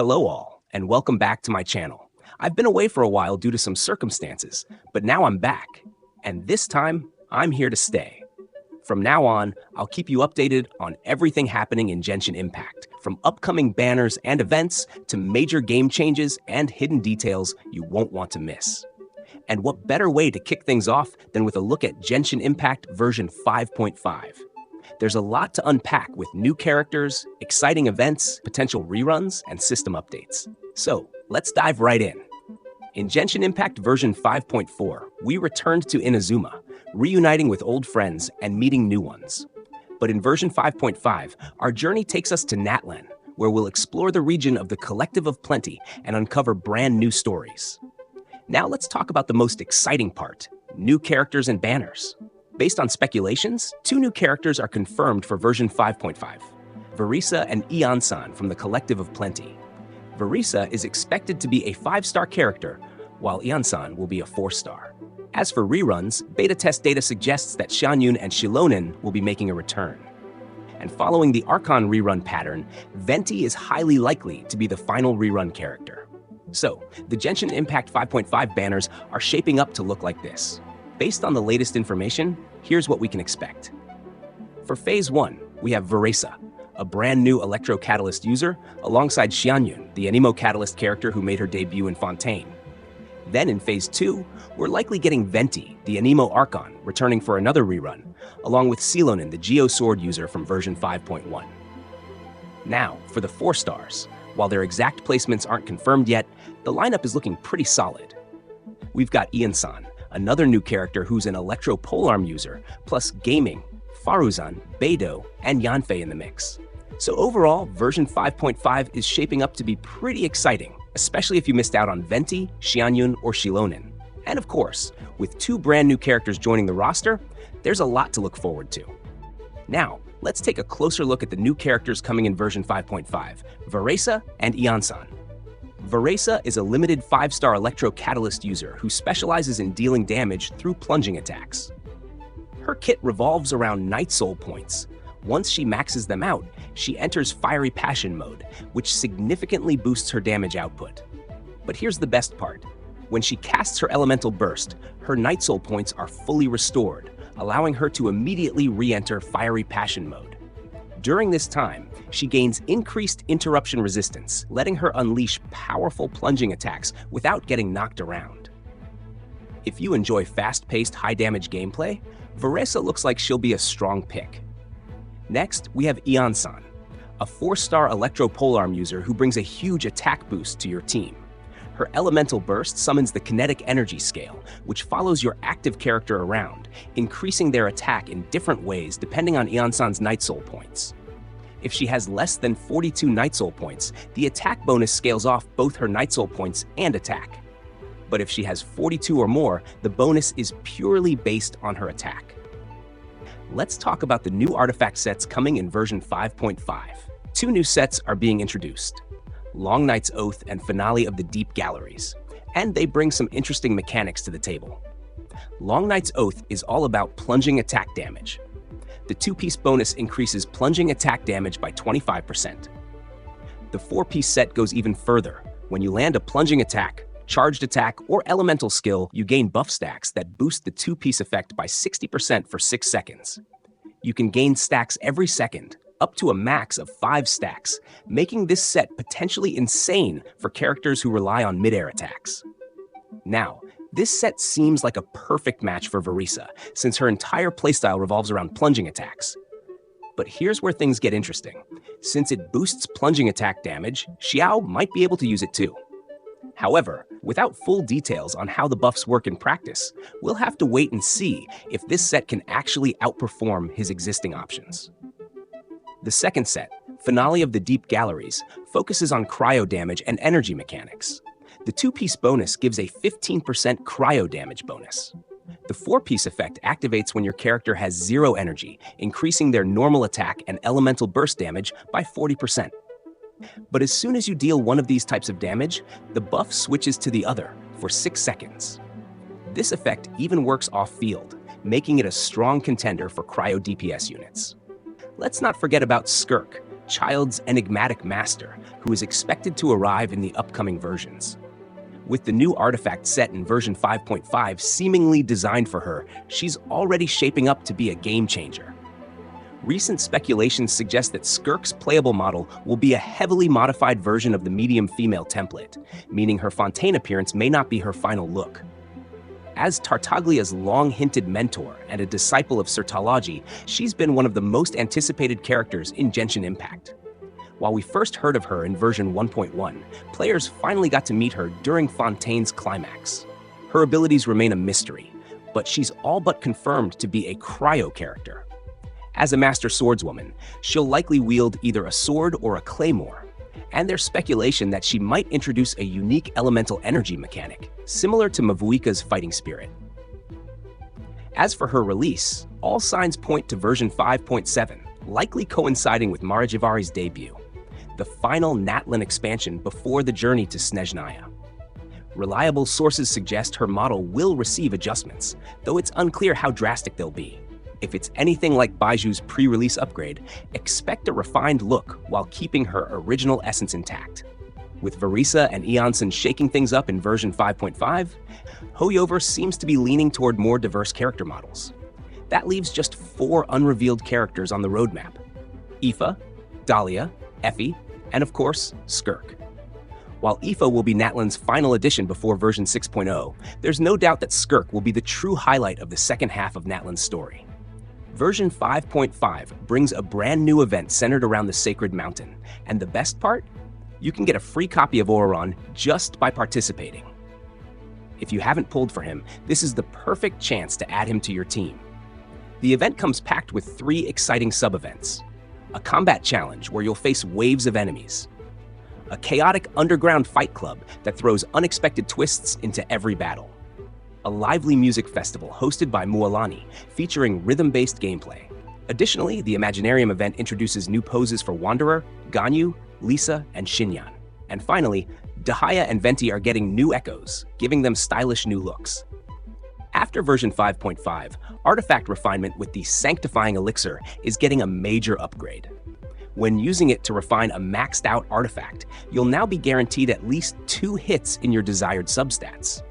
Hello all, and welcome back to my channel. I've been away for a while due to some circumstances, but now I'm back. And this time, I'm here to stay. From now on, I'll keep you updated on everything happening in Genshin Impact, from upcoming banners and events to major game changes and hidden details you won't want to miss. And what better way to kick things off than with a look at Genshin Impact version 5.5. There's a lot to unpack with new characters, exciting events, potential reruns, and system updates. So, let's dive right in. In Genshin Impact version 5.4, we returned to Inazuma, reuniting with old friends and meeting new ones. But in version 5.5, our journey takes us to Natlan, where we'll explore the region of the Collective of Plenty and uncover brand new stories. Now let's talk about the most exciting part, new characters and banners. Based on speculations, 2 new characters are confirmed for version 5.5, Varesa and Iansan from the Collective of Plenty. Varesa is expected to be a 5-star character, while Iansan will be a 4-star. As for reruns, beta test data suggests that Xianyun and Xilonen will be making a return. And following the Archon rerun pattern, Venti is highly likely to be the final rerun character. So, the Genshin Impact 5.5 banners are shaping up to look like this. Based on the latest information, here's what we can expect. For Phase 1, we have Varesa, a brand new Electro-Catalyst user, alongside Xianyun, the Anemo Catalyst character who made her debut in Fontaine. Then in Phase 2, we're likely getting Venti, the Anemo Archon, returning for another rerun, along with Xilonen, the Geo Sword user from version 5.1. Now, for the 4 stars. While their exact placements aren't confirmed yet, the lineup is looking pretty solid. We've got Iansan, another new character who's an Electro Polearm user, plus Gaming, Faruzan, Beidou, and Yanfei in the mix. So overall, version 5.5 is shaping up to be pretty exciting, especially if you missed out on Venti, Xianyun, or Xilonen. And of course, with 2 brand new characters joining the roster, there's a lot to look forward to. Now, let's take a closer look at the new characters coming in version 5.5, Varesa and Iansan. Varesa is a limited 5-star Electro-Catalyst user who specializes in dealing damage through plunging attacks. Her kit revolves around Night Soul points. Once she maxes them out, she enters Fiery Passion mode, which significantly boosts her damage output. But here's the best part. When she casts her Elemental Burst, her Night Soul points are fully restored, allowing her to immediately re-enter Fiery Passion mode. During this time, she gains increased interruption resistance, letting her unleash powerful plunging attacks without getting knocked around. If you enjoy fast-paced, high-damage gameplay, Varesa looks like she'll be a strong pick. Next, we have Iansan, a 4-star Electro Polearm user who brings a huge attack boost to your team. Her Elemental Burst summons the Kinetic Energy Scale, which follows your active character around, increasing their attack in different ways depending on Iansan's Night Soul points. If she has less than 42 Night Soul points, the attack bonus scales off both her Night Soul points and attack. But if she has 42 or more, the bonus is purely based on her attack. Let's talk about the new artifact sets coming in version 5.5. 2 new sets are being introduced: Long Night's Oath and Finale of the Deep Galleries, and they bring some interesting mechanics to the table. Long Night's Oath is all about plunging attack damage. The 2-piece bonus increases plunging attack damage by 25%. The 4-piece set goes even further. When you land a plunging attack, charged attack, or elemental skill, you gain buff stacks that boost the 2-piece effect by 60% for 6 seconds. You can gain stacks every second, up to a max of 5 stacks, making this set potentially insane for characters who rely on mid-air attacks. Now, this set seems like a perfect match for Varesa, since her entire playstyle revolves around plunging attacks. But here's where things get interesting. Since it boosts plunging attack damage, Xiao might be able to use it too. However, without full details on how the buffs work in practice, we'll have to wait and see if this set can actually outperform his existing options. The second set, Finale of the Deep Galleries, focuses on cryo damage and energy mechanics. The 2-piece bonus gives a 15% cryo damage bonus. The 4-piece effect activates when your character has 0 energy, increasing their normal attack and elemental burst damage by 40%. But as soon as you deal one of these types of damage, the buff switches to the other for 6 seconds. This effect even works off-field, making it a strong contender for cryo DPS units. Let's not forget about Skirk, child's enigmatic master, who is expected to arrive in the upcoming versions. With the new artifact set in version 5.5 seemingly designed for her, she's already shaping up to be a game changer. Recent speculations suggest that Skirk's playable model will be a heavily modified version of the medium female template, meaning her Fontaine appearance may not be her final look. As Tartaglia's long-hinted mentor and a disciple of Sertology, she's been one of the most anticipated characters in Genshin Impact. While we first heard of her in version 1.1, players finally got to meet her during Fontaine's climax. Her abilities remain a mystery, but she's all but confirmed to be a cryo character. As a master swordswoman, she'll likely wield either a sword or a claymore, and there's speculation that she might introduce a unique elemental energy mechanic, similar to Mavuika's fighting spirit. As for her release, all signs point to version 5.7, likely coinciding with Marajivari's debut, the final natlan expansion before the journey to Snezhnaya. Reliable sources suggest her model will receive adjustments, though it's unclear how drastic they'll be. If it's anything like Baiju's pre-release upgrade, expect a refined look while keeping her original essence intact. With Varesa and Iansan shaking things up in version 5.5, Hoyoverse seems to be leaning toward more diverse character models. That leaves just 4 unrevealed characters on the roadmap: Aoife, Dahlia, Effie, and of course, Skirk. While Aoife will be Natlan's final addition before version 6.0, there's no doubt that Skirk will be the true highlight of the second half of Natlan's story. Version 5.5 brings a brand new event centered around the Sacred Mountain, and the best part? You can get a free copy of Auron just by participating. If you haven't pulled for him, this is the perfect chance to add him to your team. The event comes packed with 3 exciting sub-events: a combat challenge where you'll face waves of enemies, a chaotic underground fight club that throws unexpected twists into every battle, a lively music festival hosted by Mualani featuring rhythm-based gameplay. Additionally, the Imaginarium event introduces new poses for Wanderer, Ganyu, Lisa, and Xinyan. And finally, Dahlia and Venti are getting new echoes, giving them stylish new looks. After version 5.5, artifact refinement with the Sanctifying Elixir is getting a major upgrade. When using it to refine a maxed-out artifact, you'll now be guaranteed at least 2 hits in your desired substats.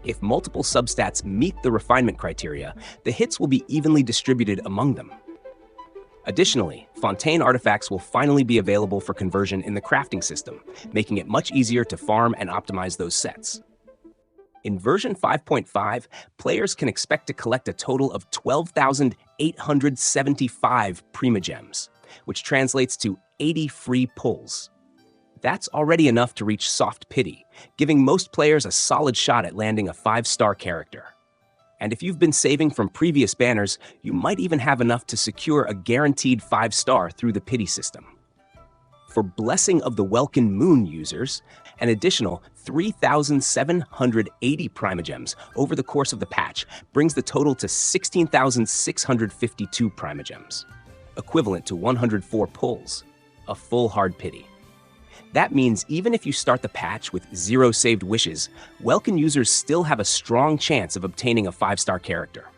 If multiple substats meet the refinement criteria, the hits will be evenly distributed among them. Additionally, Fontaine artifacts will finally be available for conversion in the crafting system, making it much easier to farm and optimize those sets. In version 5.5, players can expect to collect a total of 12,875 primogems, which translates to 80 free pulls. That's already enough to reach soft pity, giving most players a solid shot at landing a 5-star character. And if you've been saving from previous banners, you might even have enough to secure a guaranteed 5-star through the pity system. For Blessing of the Welkin Moon users, an additional 3,780 primogems over the course of the patch brings the total to 16,652 primogems, equivalent to 104 pulls, a full hard pity. That means even if you start the patch with 0 saved wishes, Welkin users still have a strong chance of obtaining a 5-star character.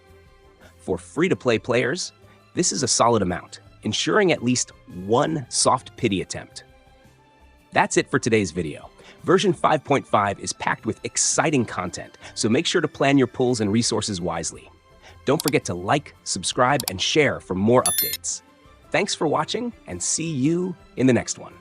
For free-to-play players, this is a solid amount, ensuring at least 1 soft pity attempt. That's it for today's video. Version 5.5 is packed with exciting content, so make sure to plan your pulls and resources wisely. Don't forget to like, subscribe, and share for more updates. Thanks for watching, and see you in the next one.